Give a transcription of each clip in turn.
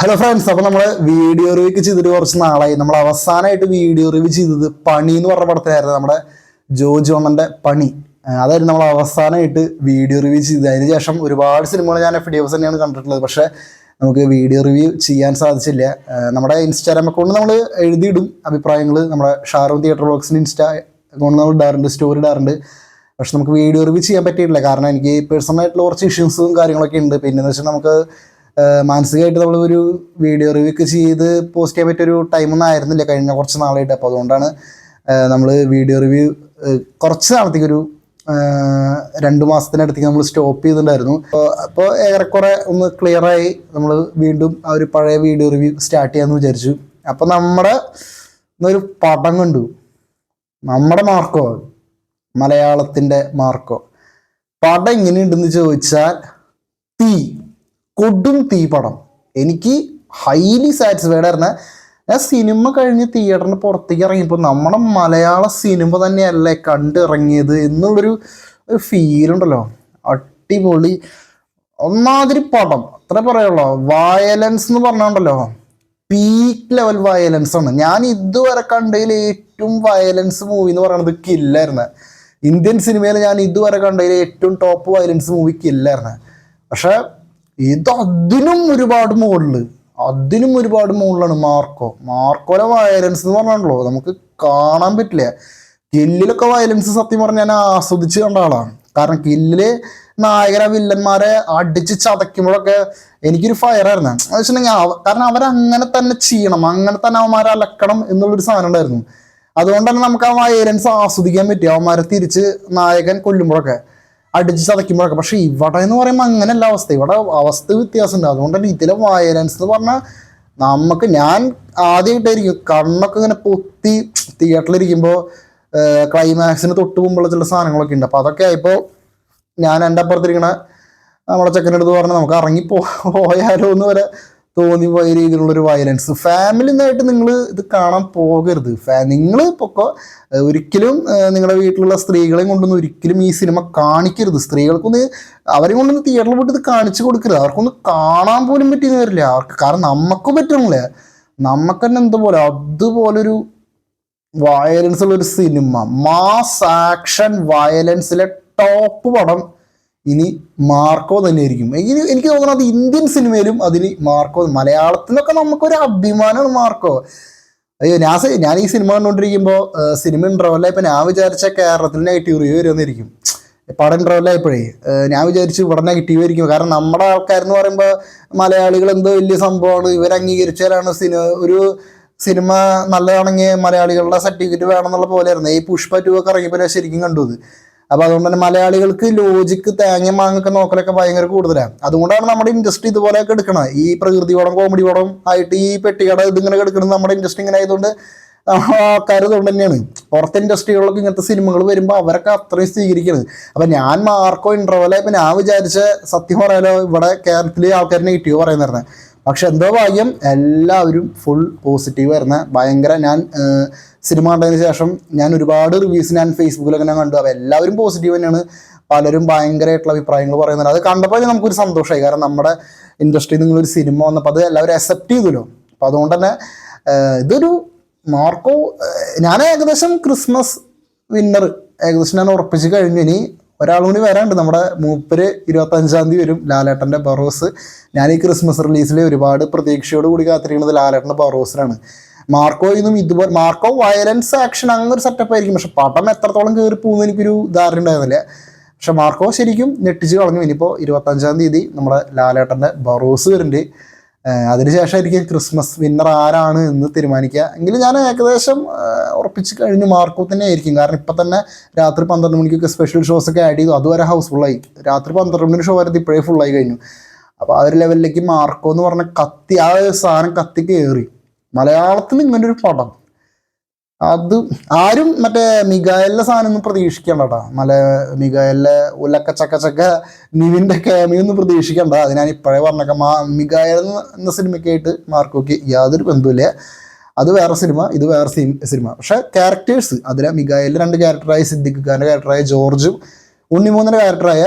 Hello friends, അപ്പോൾ നമ്മൾ video review ചെയ്തിട്ട് കുറച്ച് നാളായി. നമ്മൾ അവസാനമായിട്ട് വീഡിയോ റിവ്യൂ ചെയ്തത് പണി എന്ന് പറഞ്ഞ പടത്തിലായിരുന്നു. നമ്മുടെ ജോജ് അണ്ണൻ്റെ പണി അതായിരുന്നു നമ്മൾ അവസാനമായിട്ട് വീഡിയോ റിവ്യൂ ചെയ്തത്. അതിന് ശേഷം ഒരുപാട് സിനിമകൾ ഞാൻ FDFs തന്നെയാണ് കണ്ടിട്ടുള്ളത്. പക്ഷേ നമുക്ക് വീഡിയോ റിവ്യൂ ചെയ്യാൻ സാധിച്ചില്ല. നമ്മുടെ ഇൻസ്റ്റാഗ്രാം അക്കൗണ്ട് നമ്മൾ എഴുതിയിടും അഭിപ്രായങ്ങൾ. നമ്മുടെ ഷാറൂൺ തിയേറ്റർ വ്ളോഗ്സിൻ്റെ ഇൻസ്റ്റാ അക്കൗണ്ട് നമ്മൾ ഇടാറുണ്ട്, സ്റ്റോറി ഇടാറുണ്ട്. പക്ഷെ നമുക്ക് വീഡിയോ റിവ്യൂ ചെയ്യാൻ പറ്റിയിട്ടില്ല. കാരണം എനിക്ക് പേഴ്സണലായിട്ടുള്ള കുറച്ച് ഇഷ്യൂസും കാര്യങ്ങളൊക്കെ ഉണ്ട്. പിന്നെന്ന് വെച്ചാൽ നമുക്ക് മാനസികമായിട്ട് നമ്മൾ ഒരു വീഡിയോ റിവ്യൂ ഒക്കെ ചെയ്ത് പോസ്റ്റ് ചെയ്യാൻ പറ്റിയൊരു ടൈമൊന്നും ആയിരുന്നില്ല കഴിഞ്ഞ കുറച്ച് നാളായിട്ട്. അപ്പോൾ അതുകൊണ്ടാണ് നമ്മൾ വീഡിയോ റിവ്യൂ കുറച്ച് നാളത്തേക്കൊരു 2 മാസത്തിനടുത്തേക്ക് നമ്മൾ സ്റ്റോപ്പ് ചെയ്തിട്ടുണ്ടായിരുന്നു. അപ്പോൾ ഏറെക്കുറെ ഒന്ന് ക്ലിയറായി നമ്മൾ വീണ്ടും ആ ഒരു പഴയ വീഡിയോ റിവ്യൂ സ്റ്റാർട്ട് ചെയ്യാമെന്ന് വിചാരിച്ചു. അപ്പോൾ നമ്മുടെ ഒരു പടം കണ്ടു, നമ്മുടെ മാർക്കോ, മലയാളത്തിൻ്റെ മാർക്കോ. പടം എങ്ങനെയുണ്ടെന്ന് ചോദിച്ചാൽ കൊടും തീ പടം. എനിക്ക് ഹൈലി സാറ്റിസ്ഫൈഡ് ആയിരുന്ന ഞാൻ സിനിമ കഴിഞ്ഞ് തിയേറ്ററിന് പുറത്തേക്ക് ഇറങ്ങിയപ്പോൾ നമ്മുടെ മലയാള സിനിമ തന്നെയല്ലേ കണ്ടിറങ്ങിയത് എന്നുള്ളൊരു ഫീലുണ്ടല്ലോ. അടിപൊളി ഒന്നാതിരി പടം, അത്ര പറയുള്ളൂ. വയലൻസ് എന്ന് പറഞ്ഞുണ്ടല്ലോ, പീക്ക് ലെവൽ വയലൻസ് ആണ്. ഞാൻ ഇതുവരെ കണ്ടതിൽ ഏറ്റവും വയലൻസ് മൂവി എന്ന് പറയുന്നത് കില്ലായിരുന്നു. ഇന്ത്യൻ സിനിമയിൽ ഞാൻ ഇതുവരെ കണ്ടതിൽ ഏറ്റവും ടോപ്പ് വയലൻസ് മൂവി കില്ലായിരുന്നു. പക്ഷെ ഇത് അതിനും ഒരുപാട് മുകളിലാണ് മാർക്കോലെ വയലൻസ് എന്ന് പറഞ്ഞാണല്ലോ നമുക്ക് കാണാൻ പറ്റില്ല. കില്ലിലൊക്കെ വയലൻസ് സത്യം പറഞ്ഞാൽ ഞാൻ ആസ്വദിച്ച് കണ്ട ആളാണ്. കാരണം കില്ലില് നായകരെ വില്ലന്മാരെ അടിച്ച് ചതയ്ക്കുമ്പോഴൊക്കെ എനിക്കൊരു ഫയറായിരുന്നു. എന്ന് വെച്ചിട്ടുണ്ടെങ്കിൽ കാരണം അവരങ്ങനെ തന്നെ ചെയ്യണം, അങ്ങനെ തന്നെ അവന്മാരെ അലക്കണം എന്നുള്ളൊരു സാധനം ഉണ്ടായിരുന്നു. അതുകൊണ്ട് തന്നെ നമുക്ക് ആ വയലൻസ് ആസ്വദിക്കാൻ പറ്റും, അവന്മാരെ തിരിച്ച് നായകൻ കൊല്ലുമ്പോഴൊക്കെ, അടിച്ച് ചതയ്ക്കുമ്പോഴൊക്കെ. പക്ഷെ ഇവിടെ എന്ന് പറയുമ്പോൾ അങ്ങനെയല്ല അവസ്ഥ. ഇവിടെ അവസ്ഥ വ്യത്യാസമുണ്ട്. അതുകൊണ്ട് തന്നെ ഇതിലെ വയലൻസ് എന്ന് പറഞ്ഞാൽ ഞാൻ ആദ്യമായിട്ടായിരിക്കും കണ്ണൊക്കെ ഇങ്ങനെ പൊത്തി തിയേറ്ററിലിരിക്കുമ്പോൾ ക്ലൈമാക്സിന് തൊട്ട് മുമ്പുള്ള ചില സാധനങ്ങളൊക്കെ ഉണ്ട്. അപ്പോൾ അതൊക്കെ ആയപ്പോൾ ഞാൻ എൻ്റെ അപ്പുറത്തിരിക്കണ നമ്മുടെ ചെക്കനെടുത്ത് പറഞ്ഞാൽ നമുക്ക് പോയാലോ എന്ന് വരെ തോന്നിപ്പോയ രീതിയിലുള്ളൊരു വയലൻസ്. ഫാമിലിന്നായിട്ട് നിങ്ങൾ ഇത് കാണാൻ പോകരുത്. നിങ്ങൾ പൊക്കോ, ഒരിക്കലും നിങ്ങളുടെ വീട്ടിലുള്ള സ്ത്രീകളെയും കൊണ്ടൊന്നും ഒരിക്കലും ഈ സിനിമ കാണിക്കരുത്. സ്ത്രീകൾക്കൊന്ന് അവരെ കൊണ്ടൊന്ന് തിയേറ്ററിൽ പോയിട്ട് ഇത് കാണിച്ചു കൊടുക്കരുത്. അവർക്കൊന്ന് കാണാൻ പോലും പറ്റിയെന്ന് വരില്ല അവർക്ക്. കാരണം നമുക്കും പറ്റണില്ല, നമുക്ക് തന്നെ എന്തുപോലെ അതുപോലൊരു വയലൻസ് ഉള്ളൊരു സിനിമ, മാസ് ആക്ഷൻ വയലൻസിലെ ടോപ്പ് പടം ഇനി മാർക്കോ തന്നെയായിരിക്കും. എനിക്ക് തോന്നുന്നത് ഇന്ത്യൻ സിനിമയിലും അതിന് മാർക്കോ, മലയാളത്തിനൊക്കെ നമുക്കൊരു അഭിമാനമാണ് മാർക്കോ. അയ്യോ, ഞാൻ ഈ സിനിമ കണ്ടുകൊണ്ടിരിക്കുമ്പോൾ സിനിമ ഇൻട്രോവല്ലായപ്പോൾ ഞാൻ വിചാരിച്ച കേരളത്തിൽ നെഗറ്റീവ് റിവ്യൂ വരുമെന്നിരിക്കും. പടം ഇൻട്രോവല്ലായപ്പോഴേ ഞാൻ വിചാരിച്ചു ഇവിടെ നെഗറ്റീവ് ആയിരിക്കും. കാരണം നമ്മുടെ ആൾക്കാരെന്ന് പറയുമ്പോൾ മലയാളികൾ എന്തോ വലിയ സംഭവമാണ്, ഇവർ അംഗീകരിച്ചാലാണ് ഒരു സിനിമ നല്ലതാണെങ്കിൽ മലയാളികളുടെ സർട്ടിഫിക്കറ്റ് വേണമെന്നുള്ള പോലെയായിരുന്നു. ഈ പുഷ്പ 2 ഒക്കെ ഇറങ്ങിയപ്പോൾ ശരിക്കും കണ്ടത്. അപ്പോൾ അതുകൊണ്ട് തന്നെ മലയാളികൾക്ക് ലോജിക്ക് തേങ്ങ മാങ്ങൊക്കെ നോക്കലൊക്കെ ഭയങ്കര കൂടുതലാണ്. അതുകൊണ്ടാണ് നമ്മുടെ ഇൻഡസ്ട്രി ഇതുപോലെയൊക്കെ എടുക്കണം. ഈ പ്രകൃതി പടം, കോമഡി പടം ആയിട്ട് ഈ പെട്ടികട ഇതിങ്ങനെ എടുക്കുന്നത് നമ്മുടെ ഇൻഡസ്ട്രി ഇങ്ങനെ ആയതുകൊണ്ട് ആൾക്കാർ അതുകൊണ്ട് തന്നെയാണ്. പുറത്തെ ഇൻഡസ്ട്രികളിലൊക്കെ ഇങ്ങനത്തെ സിനിമകൾ വരുമ്പോൾ അവരൊക്കെ അത്രയും സ്വീകരിക്കുന്നത്. അപ്പം ഞാൻ മാർക്കോ ഇൻ്റർവെല്ലായപ്പോൾ ഞാൻ വിചാരിച്ച സത്യം പറയാലോ ഇവിടെ കേരളത്തിലെ ആൾക്കാർ നെഗറ്റീവ് പറയുന്നതായിരുന്നു. പക്ഷെ എന്തോ ഭാഗ്യം എല്ലാവരും ഫുൾ പോസിറ്റീവ് വരുന്ന ഭയങ്കര. ഞാൻ സിനിമ കണ്ടതിന് ശേഷം ഞാൻ ഒരുപാട് റിവ്യൂസ് ഞാൻ ഫേസ്ബുക്കിലൊക്കെ ഞാൻ കണ്ടു. അപ്പോൾ എല്ലാവരും പോസിറ്റീവ് തന്നെയാണ്. പലരും ഭയങ്കരമായിട്ടുള്ള അഭിപ്രായങ്ങൾ പറയുന്നുണ്ട്. അത് കണ്ടപ്പോൾ നമുക്കൊരു സന്തോഷമായി. കാരണം നമ്മുടെ ഇൻഡസ്ട്രിയിൽ നിങ്ങളൊരു സിനിമ വന്നപ്പോൾ അത് എല്ലാവരും അക്സെപ്റ്റ് ചെയ്തല്ലോ. അപ്പോൾ അതുകൊണ്ട് തന്നെ ഇതൊരു മാർക്കോ ഞാൻ ഏകദേശം ക്രിസ്മസ് വിന്നർ ഏകദേശം ഞാൻ ഉറപ്പിച്ച് കഴിഞ്ഞു. ഇനി ഒരാളും കൂടി വരാണ്ട്, നമ്മുടെ മൂപ്പര് 25-ാം തീയതി വരും, ലാലേട്ടൻ്റെ ബറോസ്. ഞാൻ ഈ ക്രിസ്മസ് റിലീസിൽ ഒരുപാട് പ്രതീക്ഷയോട് കൂടി കാത്തിരിക്കുന്നത് ലാലേട്ടൻ്റെ ബറോസിനാണ്. മാർക്കോയിന്നും ഇതുപോലെ മാർക്കോ വയലൻസ് ആക്ഷൻ അങ്ങനെ ഒരു സെറ്റപ്പ് ആയിരിക്കും. പക്ഷെ പടം എത്രത്തോളം കയറി പോകുന്ന എനിക്കൊരു ധാരണ ഉണ്ടായിരുന്നില്ല. പക്ഷെ മാർക്കോ ശരിക്കും ഞെട്ടിച്ച് കളഞ്ഞു. ഇനിയിപ്പോൾ 25-ാം തീയതി നമ്മുടെ ലാലേട്ടൻ്റെ ബറോസ് വരുന്നുണ്ട്. അതിനുശേഷമായിരിക്കും ക്രിസ്മസ് വിന്നർ ആരാണ് എന്ന് തീരുമാനിക്കുക. എങ്കിലും ഞാൻ ഏകദേശം ഉറപ്പിച്ച് കഴിഞ്ഞ് മാർക്കോ തന്നെ ആയിരിക്കും. കാരണം ഇപ്പം തന്നെ രാത്രി 12 മണിക്കൊക്കെ സ്പെഷ്യൽ ഷോസ് ഒക്കെ ആഡ് ചെയ്തു. അതുവരെ ഹൗസ്ഫുള്ളായി. രാത്രി 12 മണി ഷോ വരുന്നത് ഇപ്പോഴേ ഫുള്ളായി കഴിഞ്ഞു. അപ്പോൾ ആ ഒരു ലെവലിലേക്ക് മാർക്കോ എന്ന് പറഞ്ഞ ആ ഒരു സാധനം കത്തി കയറി. മലയാളത്തിൽ ഇങ്ങനൊരു പടം അത് ആരും മറ്റേ മിഗായലിലെ സാധനം ഒന്നും പ്രതീക്ഷിക്കണ്ട കേട്ടോ. മിഗായലിലെ ഉലക്ക നിവിൻ്റെ ക്യാമിയൊന്നും പ്രതീക്ഷിക്കണ്ട. അത് ഞാൻ ഇപ്പോഴേ പറഞ്ഞേക്കാം. മിഗായൽ എന്ന സിനിമയ്ക്കായിട്ട് മാർക്കോക്ക് യാതൊരു ബന്ധമില്ല. അത് വേറെ സിനിമ, ഇത് വേറെ സിനിമ. പക്ഷെ ക്യാരക്ടേഴ്സ് അതിലെ മിഗായലിലെ 2 ക്യാരക്ടറായ സിദ്ദിഖ് ഖാൻ്റെ ക്യാരക്ടറായ ജോർജും ഉണ്ണിമൂന്നിൻ്റെ ക്യാരക്ടറായ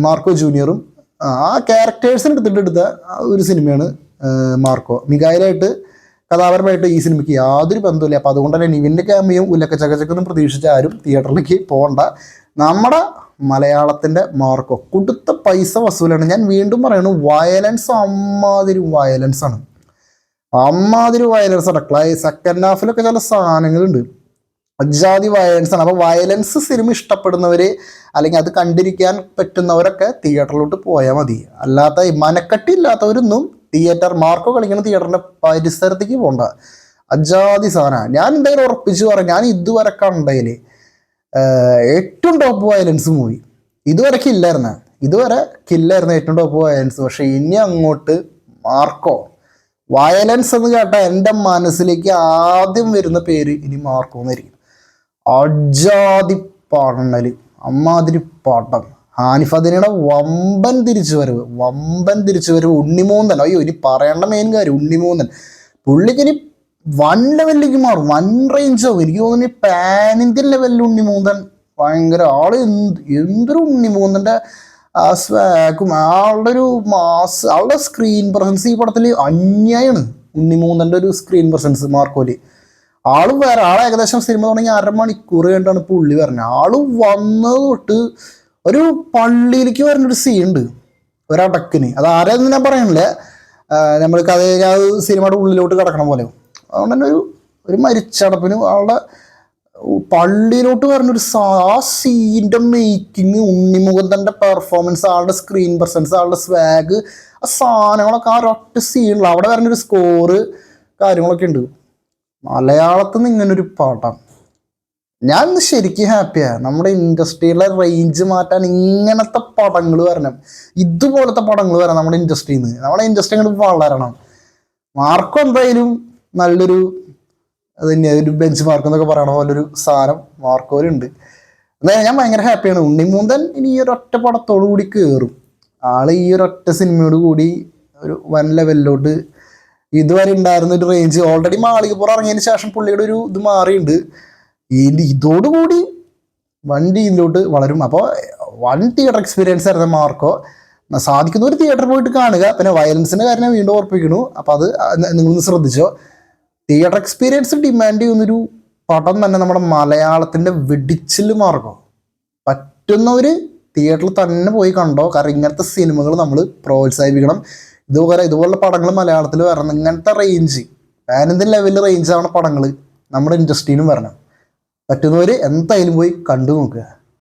മാർക്കോ ജൂനിയറും ആ ക്യാരക്ടേഴ്സിന് എടുത്ത ഒരു സിനിമയാണ് മാർക്കോ. മികായിലായിട്ട് കഥാപരമായിട്ട് ഈ സിനിമയ്ക്ക് യാതൊരു ബന്ധമില്ല. അപ്പോൾ അതുകൊണ്ട് തന്നെ നിവിൻ്റെ ക്യാമിയും ഉലക്ക ചകച്ചക്കൊന്നും പ്രതീക്ഷിച്ച ആരും തിയേറ്ററിലേക്ക് പോകണ്ട. നമ്മുടെ മലയാളത്തിൻ്റെ മാർക്കോ കൊടുത്ത പൈസ വസൂലാണ്. ഞാൻ വീണ്ടും പറയുന്നു, വയലൻസ് അമ്മാതിരി വയലൻസാണ്, അമ്മാതിരി വയലൻസാണ്. സെക്കൻഡ് ഹാഫിലൊക്കെ ചില സാധനങ്ങളുണ്ട്, അജാതി വയലൻസാണ്. അപ്പോൾ വയലൻസ് സിനിമ ഇഷ്ടപ്പെടുന്നവർ അല്ലെങ്കിൽ അത് കണ്ടിരിക്കാൻ പറ്റുന്നവരൊക്കെ തിയേറ്ററിലോട്ട് പോയാൽ മതി. അല്ലാത്ത മനക്കെട്ടില്ലാത്തവരൊന്നും മാർക്കോ കളിക്കുന്ന തിയേറ്ററിൻ്റെ പരിസരത്തേക്ക് പോകണ്ട. അജാതി സാധനമാണ്. ഞാൻ എന്തായാലും ഉറപ്പിച്ച് പറയാം, ഞാൻ ഇതുവരെ കണ്ടതിൽ ഏറ്റവും ടോപ്പ് വയലൻസ് മൂവി ഇതുവരെ കില്ലായിരുന്നു ഏറ്റവും ടോപ്പ് വയലൻസ്. പക്ഷെ ഇനി അങ്ങോട്ട് മാർക്കോ വയലൻസ് എന്ന് കേട്ടാൽ എൻ്റെ മനസ്സിലേക്ക് ആദ്യം വരുന്ന പേര് ഇനി മാർക്കോ എന്നായിരിക്കും. അജാതി പാടണല്, അമ്മാതിരി പാട്ടം. ഹാനിഫ് അദീനയുടെ വമ്പൻ തിരിച്ചു വരവ്. ഉണ്ണിമൂന്തൻ, അയ്യോ ഇനി പറയേണ്ട മെയിൻ കാര്യം ഉണ്ണിമൂന്തൻ. പുള്ളിക്കിനി വൺ ലെവലിലേക്ക് മാറും, വൺ റേഞ്ച് ആവും. എനിക്ക് തോന്നുന്നു പാൻ ഇന്ത്യൻ ലെവലിൽ ഉണ്ണിമൂന്തൻ ഭയങ്കര ആള്. എന്തൊരു ഉണ്ണിമൂന്തൻ്റെ ആ സ്വാഗും ആളുടെ ഒരു മാസ്, ആളുടെ സ്ക്രീൻ പ്രസൻസ് ഈ പടത്തിൽ അന്യായാണ്. ഉണ്ണിമൂന്തൻ്റെ ഒരു സ്ക്രീൻ പ്രസൻസ് മാർക്കോല്. ആള് ഏകദേശം സിനിമ തുടങ്ങി 1/2 മണിക്കൂർ കഴിഞ്ഞിട്ടാണ് പുള്ളി പറഞ്ഞത്. ആള് വന്നത് തൊട്ട് ഒരു പള്ളിയിലേക്ക് വരുന്നൊരു സീനുണ്ട് ഒരടക്കിന്. അത് ആരെയൊന്നും ഞാൻ പറയണില്ല, നമ്മൾക്ക് അത് സിനിമയുടെ ഉള്ളിലോട്ട് കിടക്കണം പോലെ. അതുകൊണ്ട് തന്നെ ഒരു മരിച്ചടപ്പിന് ആളുടെ പള്ളിയിലോട്ട് വരുന്നൊരു ആ സീൻ്റെ മേക്കിങ്, ഉണ്ണിമുകുന്ദൻ്റെ പെർഫോമൻസ്, ആളുടെ സ്ക്രീൻ പ്രസൻസ്, ആളുടെ സ്വാഗ്, ആ സാധനങ്ങളൊക്കെ ആ ഒരൊറ്റ സീനിൽ അവിടെ വരുന്നൊരു സ്കോറ് കാര്യങ്ങളൊക്കെ ഉണ്ട്. മലയാളത്തിൽ നിന്ന് ഇങ്ങനൊരു പാട്ടാണ്. ഞാൻ ശരിക്കും ഹാപ്പിയാണ്. നമ്മുടെ ഇൻഡസ്ട്രിയിലെ റേഞ്ച് മാറ്റാൻ ഇങ്ങനത്തെ പടങ്ങൾ വരണം, ഇതുപോലത്തെ പടങ്ങൾ വരണം നമ്മുടെ ഇൻഡസ്ട്രിയിൽ നിന്ന്. നമ്മുടെ ഇൻഡസ്ട്രി അങ്ങോട്ട് വളരണം. മാർക്കോ എന്തായാലും നല്ലൊരു അത് തന്നെയാണ്, ഒരു ബെഞ്ച് മാർക്ക് എന്നൊക്കെ പറയണ പോലൊരു സാധനം മാർക്കോയിലുണ്ട്. എന്തായാലും ഞാൻ ഭയങ്കര ഹാപ്പിയാണ്. ഉണ്ണിമൂന്തൻ ഇനി ഈ ഒരൊറ്റ പടത്തോടു കൂടി കയറും. ആള് ഈ ഒരൊറ്റ സിനിമയോട് കൂടി ഒരു വൻ ലെവലിലോട്ട്, ഇതുവരെ ഉണ്ടായിരുന്ന ഒരു റേഞ്ച് ഓൾറെഡി മാളികപ്പുറം ഇറങ്ങിയതിന് ശേഷം പുള്ളിയുടെ ഒരു ഇത് മാറിയിട്ടുണ്ട്. ഇതോടുകൂടി വണ്ടി ഇതിലോട്ട് വളരും. അപ്പോൾ വൺ തിയേറ്റർ എക്സ്പീരിയൻസ് ആയിരുന്നു മാർക്കോ. സാധിക്കുന്ന ഒരു തിയേറ്ററിൽ പോയിട്ട് കാണുക. പിന്നെ വയലൻസിൻ്റെ കാര്യം ഞാൻ വീണ്ടും ഓർപ്പിക്കണു, അപ്പോൾ അത് നിങ്ങളൊന്ന് ശ്രദ്ധിച്ചോ. തിയേറ്റർ എക്സ്പീരിയൻസ് ഡിമാൻഡ് ചെയ്യുന്നൊരു പടം തന്നെ നമ്മുടെ മലയാളത്തിൻ്റെ വെടിച്ചിൽ മാർക്കോ. പറ്റുന്നവർ തിയേറ്ററിൽ തന്നെ പോയി കണ്ടോ. കാരണം ഇങ്ങനത്തെ സിനിമകൾ നമ്മൾ പ്രോത്സാഹിപ്പിക്കണം. ഇതുപോലുള്ള പടങ്ങൾ മലയാളത്തിൽ വരണം. ഇങ്ങനത്തെ റേഞ്ച് പാൻ ഇന്ത്യൻ ലെവലിൽ റേഞ്ചാണ് പടങ്ങൾ നമ്മുടെ ഇൻഡസ്ട്രിയിലും വരണം. പറ്റുന്നവർ എന്തായാലും പോയി കണ്ടു നോക്കുക.